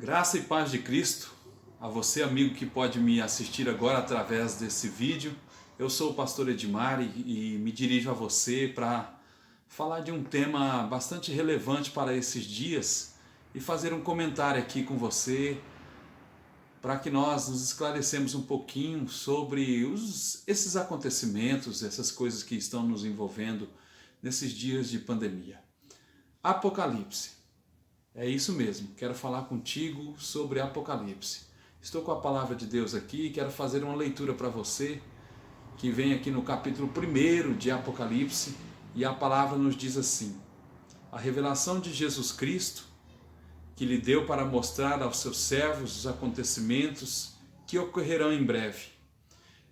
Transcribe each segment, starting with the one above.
Graça e paz de Cristo a você, amigo que pode me assistir agora através desse vídeo. Eu sou o pastor Edmar e me dirijo a você para falar de um tema bastante relevante para esses dias e fazer um comentário aqui com você para que nós nos esclarecemos um pouquinho sobre esses acontecimentos, essas coisas que estão nos envolvendo nesses dias de pandemia. Apocalipse. É isso mesmo, quero falar contigo sobre Apocalipse. Estou com a palavra de Deus aqui e quero fazer uma leitura para você que vem aqui no capítulo 1 de Apocalipse, e a palavra nos diz assim: a revelação de Jesus Cristo, que lhe deu para mostrar aos seus servos os acontecimentos que ocorrerão em breve.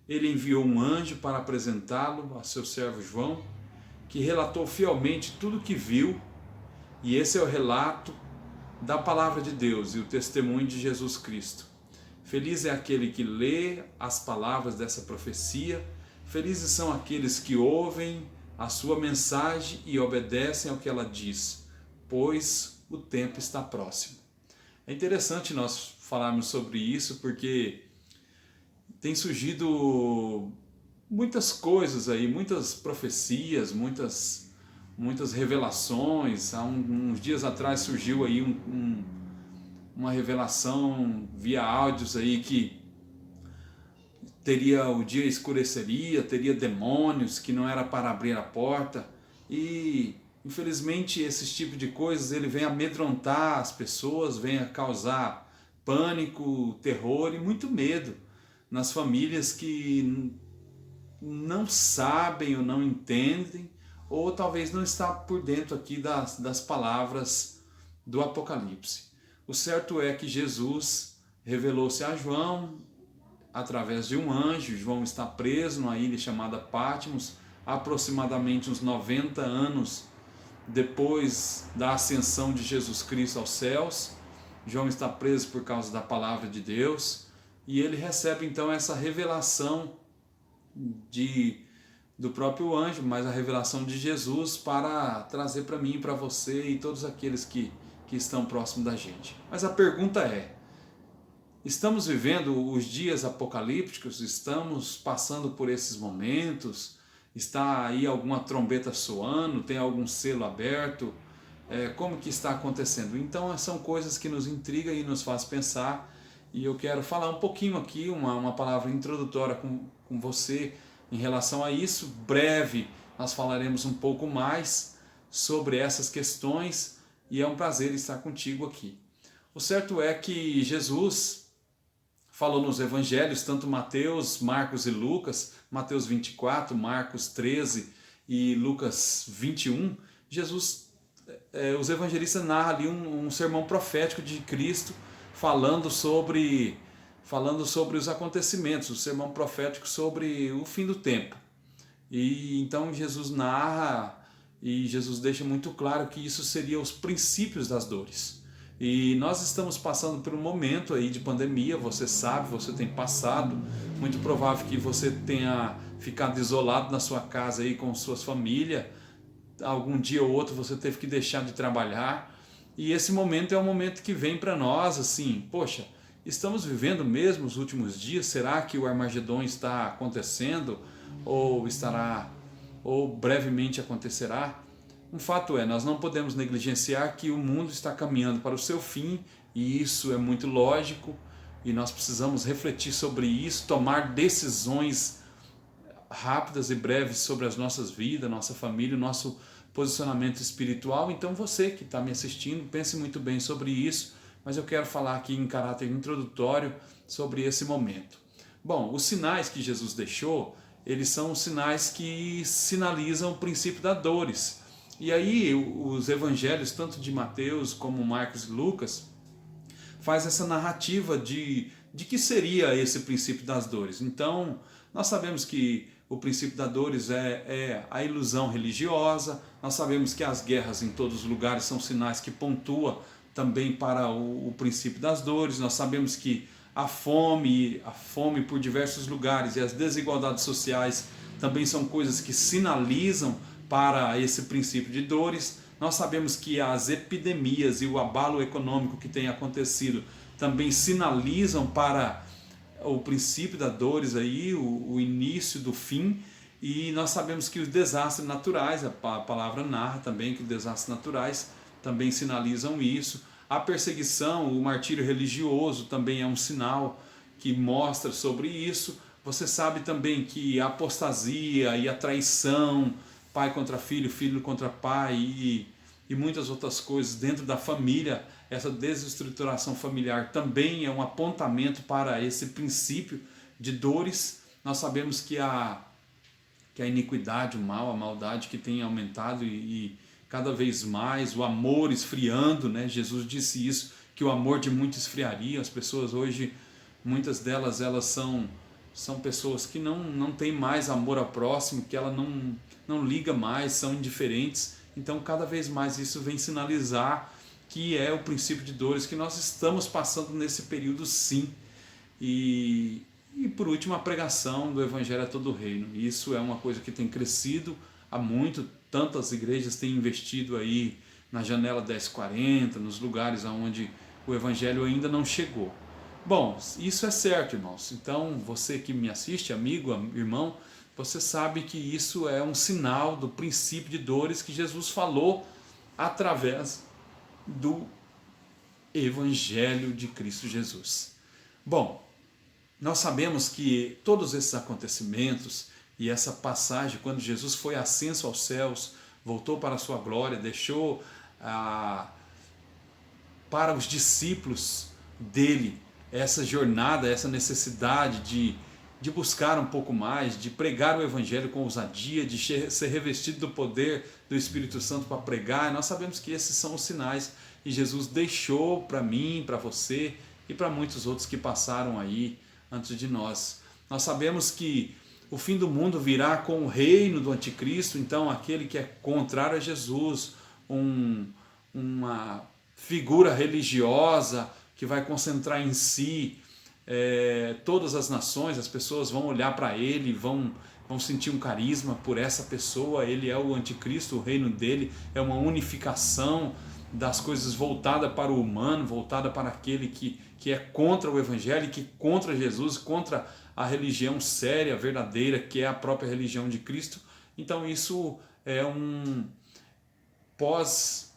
Ele enviou um anjo para apresentá-lo a seu servo João, que relatou fielmente tudo o que viu, e esse é o relato da palavra de Deus e o testemunho de Jesus Cristo. Feliz é aquele que lê as palavras dessa profecia, felizes são aqueles que ouvem a sua mensagem e obedecem ao que ela diz, pois o tempo está próximo. É interessante nós falarmos sobre isso porque tem surgido muitas coisas aí, muitas profecias, muitas revelações. Há uns dias atrás surgiu aí uma revelação via áudios aí que o dia escureceria, teria demônios, que não era para abrir a porta, e infelizmente esses tipos de coisas ele vem amedrontar as pessoas, vem a causar pânico, terror e muito medo nas famílias que não sabem ou não entendem, ou talvez não está por dentro aqui das palavras do Apocalipse. O certo é que Jesus revelou-se a João através de um anjo. João está preso numa ilha chamada Patmos, aproximadamente uns 90 anos depois da ascensão de Jesus Cristo aos céus. João está preso por causa da palavra de Deus, e ele recebe então essa revelação do próprio anjo, mas a revelação de Jesus para trazer para mim e para você e todos aqueles que estão próximos da gente. Mas a pergunta é: estamos vivendo os dias apocalípticos? Estamos passando por esses momentos? Está aí alguma trombeta soando? Tem algum selo aberto? Como que está acontecendo? Então são coisas que nos intrigam e nos faz pensar, e eu quero falar um pouquinho aqui, uma palavra introdutória com você em relação a isso. Breve nós falaremos um pouco mais sobre essas questões, e é um prazer estar contigo aqui. O certo é que Jesus falou nos evangelhos, tanto Mateus, Marcos e Lucas, Mateus 24, Marcos 13 e Lucas 21, os evangelistas narram ali um sermão profético de Cristo falando sobre os acontecimentos, o sermão profético sobre o fim do tempo. E então Jesus narra e Jesus deixa muito claro que isso seria os princípios das dores. E nós estamos passando por um momento aí de pandemia, você sabe, você tem passado, muito provável que você tenha ficado isolado na sua casa aí com suas famílias, algum dia ou outro você teve que deixar de trabalhar, e esse momento é um momento que vem para nós assim: poxa, estamos vivendo mesmo os últimos dias? Será que o Armagedon está acontecendo? Ou brevemente acontecerá? Um fato é, nós não podemos negligenciar que o mundo está caminhando para o seu fim, e isso é muito lógico, e nós precisamos refletir sobre isso, tomar decisões rápidas e breves sobre as nossas vidas, nossa família, o nosso posicionamento espiritual. Então você que está me assistindo, pense muito bem sobre isso, mas eu quero falar aqui em caráter introdutório sobre esse momento. Bom, os sinais que Jesus deixou, eles são os sinais que sinalizam o princípio das dores. E aí os evangelhos, tanto de Mateus como Marcos e Lucas, faz essa narrativa de que seria esse princípio das dores. Então, nós sabemos que o princípio das dores é a ilusão religiosa, nós sabemos que as guerras em todos os lugares são sinais que pontuam também para o princípio das dores. Nós sabemos que a fome por diversos lugares e as desigualdades sociais também são coisas que sinalizam para esse princípio de dores. Nós sabemos que as epidemias e o abalo econômico que tem acontecido também sinalizam para o princípio das dores aí, o início do fim. E nós sabemos que os desastres naturais, a palavra narra também que os desastres naturais também sinalizam isso. A perseguição, o martírio religioso também é um sinal que mostra sobre isso. Você sabe também que a apostasia e a traição, pai contra filho, filho contra pai e muitas outras coisas dentro da família, essa desestruturação familiar também é um apontamento para esse princípio de dores. Nós sabemos que a iniquidade, o mal, a maldade que tem aumentado e cada vez mais, o amor esfriando, né? Jesus disse isso, que o amor de muitos esfriaria. As pessoas hoje, muitas delas, elas são pessoas que não têm mais amor ao próximo, que ela não liga mais, são indiferentes. Então cada vez mais isso vem sinalizar que é o princípio de dores que nós estamos passando nesse período, sim. E por último, a pregação do Evangelho a todo o reino. Isso é uma coisa que tem crescido há muito. Tantas igrejas têm investido aí na janela 1040, nos lugares onde o Evangelho ainda não chegou. Bom, isso é certo, irmãos. Então, você que me assiste, amigo, irmão, você sabe que isso é um sinal do princípio de dores que Jesus falou através do Evangelho de Cristo Jesus. Bom, nós sabemos que todos esses acontecimentos e essa passagem, quando Jesus foi ascenso aos céus, voltou para a sua glória, deixou para os discípulos dele essa jornada, essa necessidade de buscar um pouco mais, de pregar o Evangelho com ousadia, de ser revestido do poder do Espírito Santo para pregar. Nós sabemos que esses são os sinais que Jesus deixou para mim, para você e para muitos outros que passaram aí antes de nós. Nós sabemos que o fim do mundo virá com o reino do anticristo, então aquele que é contrário a Jesus, uma figura religiosa que vai concentrar em si todas as nações. As pessoas vão olhar para ele, vão sentir um carisma por essa pessoa. Ele é o anticristo, o reino dele é uma unificação das coisas voltada para o humano, voltada para aquele que é contra o Evangelho, que contra Jesus, contra a religião séria, verdadeira, que é a própria religião de Cristo. Então isso é pós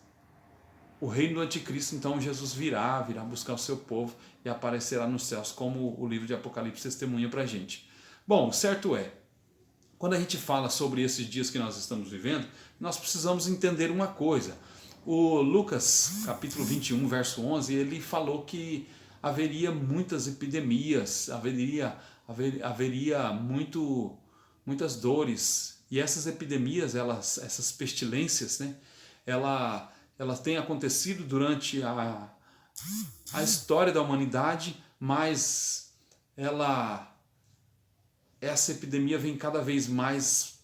o reino do anticristo. Então Jesus virá buscar o seu povo e aparecerá nos céus, como o livro de Apocalipse testemunha para a gente. Bom, certo é, quando a gente fala sobre esses dias que nós estamos vivendo, nós precisamos entender uma coisa. O Lucas, capítulo 21, verso 11, ele falou que haveria muitas epidemias, haveria muitas dores. E essas epidemias, essas pestilências, né, elas têm acontecido durante a história da humanidade, mas essa epidemia vem cada vez mais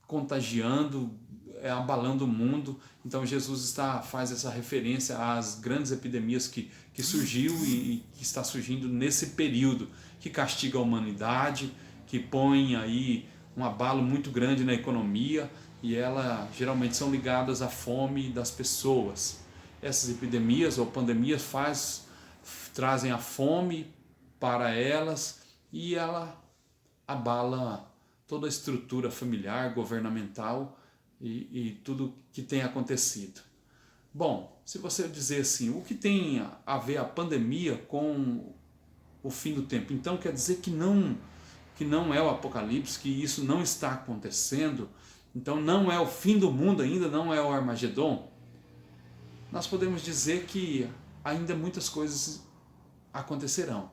contagiando, abalando o mundo. Então Jesus faz essa referência às grandes epidemias que surgiu e que está surgindo nesse período, que castiga a humanidade, que põe aí um abalo muito grande na economia, e elas geralmente são ligadas à fome das pessoas. Essas epidemias ou pandemias trazem a fome para elas e ela abala toda a estrutura familiar, governamental e tudo que tem acontecido. Bom, se você dizer assim, o que tem a ver a pandemia com o fim do tempo? Então quer dizer que não é o Apocalipse, que isso não está acontecendo, então não é o fim do mundo ainda, não é o Armagedon? Nós podemos dizer que ainda muitas coisas acontecerão.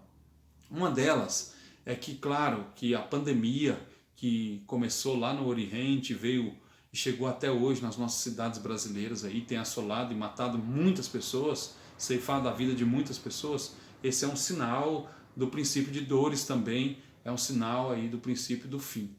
Uma delas é que, claro, que a pandemia que começou lá no Oriente, veio e chegou até hoje nas nossas cidades brasileiras, aí, tem assolado e matado muitas pessoas, ceifado a vida de muitas pessoas. Esse é um sinal do princípio de dores também, é um sinal aí do princípio do fim.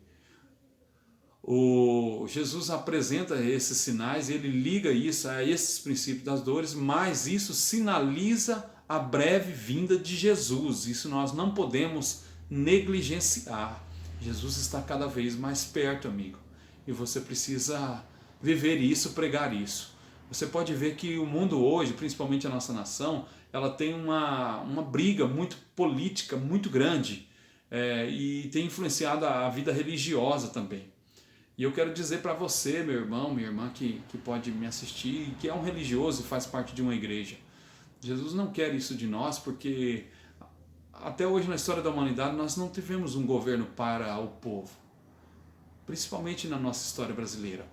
Jesus apresenta esses sinais, ele liga isso a esses princípios das dores, mas isso sinaliza a breve vinda de Jesus. Isso nós não podemos negligenciar. Jesus está cada vez mais perto, amigo, e você precisa viver isso, pregar isso. Você pode ver que o mundo hoje, principalmente a nossa nação, ela tem uma briga muito política, muito grande, e tem influenciado a vida religiosa também. E eu quero dizer para você, meu irmão, minha irmã, que pode me assistir, que é um religioso e faz parte de uma igreja. Jesus não quer isso de nós, porque até hoje na história da humanidade nós não tivemos um governo para o povo, principalmente na nossa história brasileira.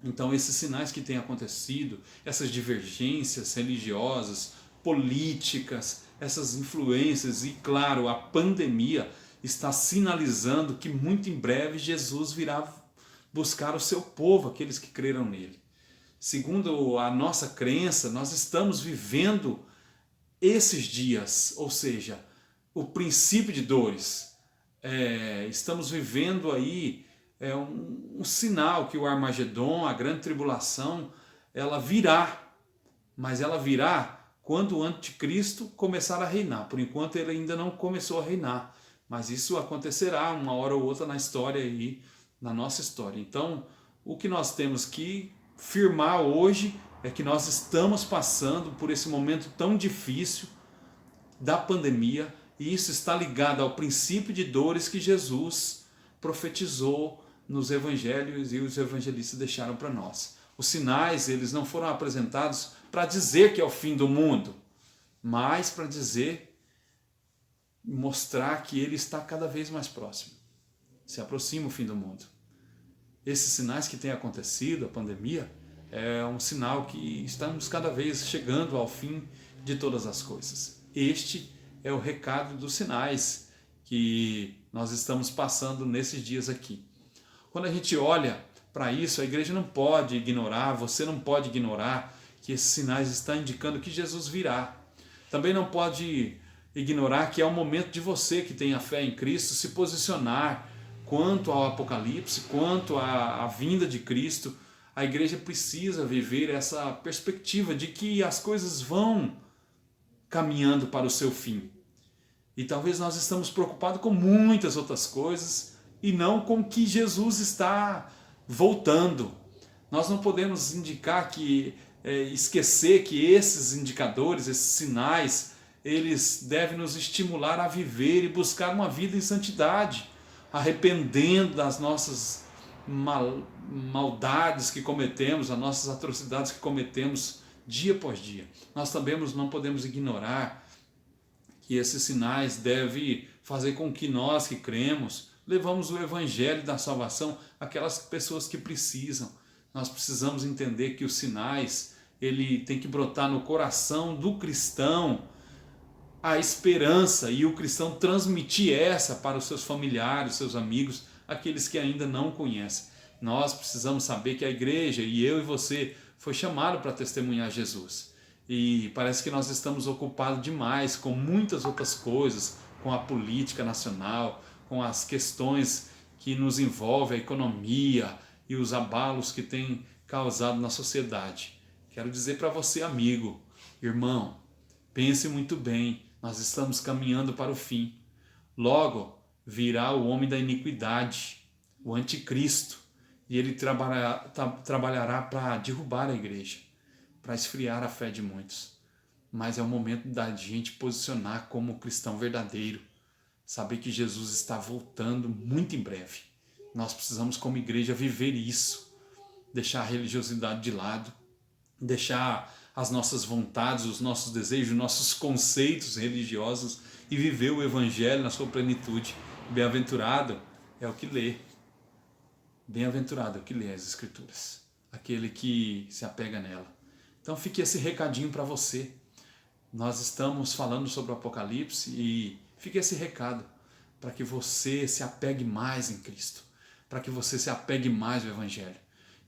Então esses sinais que têm acontecido, essas divergências religiosas, políticas, essas influências e, claro, a pandemia está sinalizando que muito em breve Jesus virá buscar o seu povo, aqueles que creram nele. Segundo a nossa crença, nós estamos vivendo esses dias, ou seja, o princípio de dores. Estamos vivendo aí um sinal que o Armagedon, a grande tribulação, ela virá, mas ela virá quando o anticristo começar a reinar. Por enquanto ele ainda não começou a reinar, mas isso acontecerá uma hora ou outra na história aí, na nossa história. Então, o que nós temos que firmar hoje é que nós estamos passando por esse momento tão difícil da pandemia, e isso está ligado ao princípio de dores que Jesus profetizou nos evangelhos e os evangelistas deixaram para nós. Os sinais, eles não foram apresentados para dizer que é o fim do mundo, mas para dizer, mostrar que ele está cada vez mais próximo. Se aproxima o fim do mundo. Esses sinais que têm acontecido, a pandemia, é um sinal que estamos cada vez chegando ao fim de todas as coisas. Este é o recado dos sinais que nós estamos passando nesses dias aqui. Quando a gente olha para isso, a igreja não pode ignorar, você não pode ignorar que esses sinais estão indicando que Jesus virá. Também não pode ignorar que é o momento de você que tem a fé em Cristo se posicionar quanto ao Apocalipse, quanto à vinda de Cristo. A igreja precisa viver essa perspectiva de que as coisas vão caminhando para o seu fim. E talvez nós estamos preocupados com muitas outras coisas e não com que Jesus está voltando. Nós não podemos esquecer que esses indicadores, esses sinais, eles devem nos estimular a viver e buscar uma vida em santidade, arrependendo das nossas maldades que cometemos, as nossas atrocidades que cometemos dia após dia. Nós também não podemos ignorar que esses sinais devem fazer com que nós que cremos levamos o evangelho da salvação àquelas pessoas que precisam. Nós precisamos entender que os sinais, ele tem que brotar no coração do cristão a esperança, e o cristão transmitir essa para os seus familiares, seus amigos, aqueles que ainda não conhecem. Nós precisamos saber que a igreja, e eu e você, foi chamado para testemunhar Jesus. E parece que nós estamos ocupados demais com muitas outras coisas, com a política nacional, com as questões que nos envolvem, a economia e os abalos que tem causado na sociedade. Quero dizer para você, amigo, irmão, pense muito bem, nós estamos caminhando para o fim. Logo virá o homem da iniquidade, o anticristo, e ele trabalhará para derrubar a igreja, para esfriar a fé de muitos. Mas é o momento da gente posicionar como cristão verdadeiro, saber que Jesus está voltando muito em breve. Nós precisamos, como igreja, viver isso, deixar a religiosidade de lado, deixar as nossas vontades, os nossos desejos, os nossos conceitos religiosos e viver o evangelho na sua plenitude. Bem-aventurado é o que lê. Bem-aventurado é o que lê as Escrituras, aquele que se apega nela. Então fique esse recadinho para você. Nós estamos falando sobre o Apocalipse e fique esse recado para que você se apegue mais em Cristo, para que você se apegue mais ao Evangelho,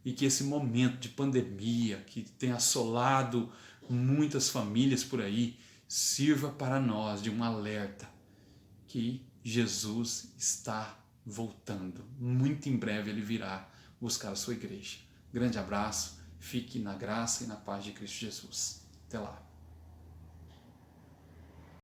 e que esse momento de pandemia que tem assolado muitas famílias por aí sirva para nós de um alerta que Jesus está voltando. Muito em breve ele virá buscar a sua igreja. Grande abraço, fique na graça e na paz de Cristo Jesus. Até lá.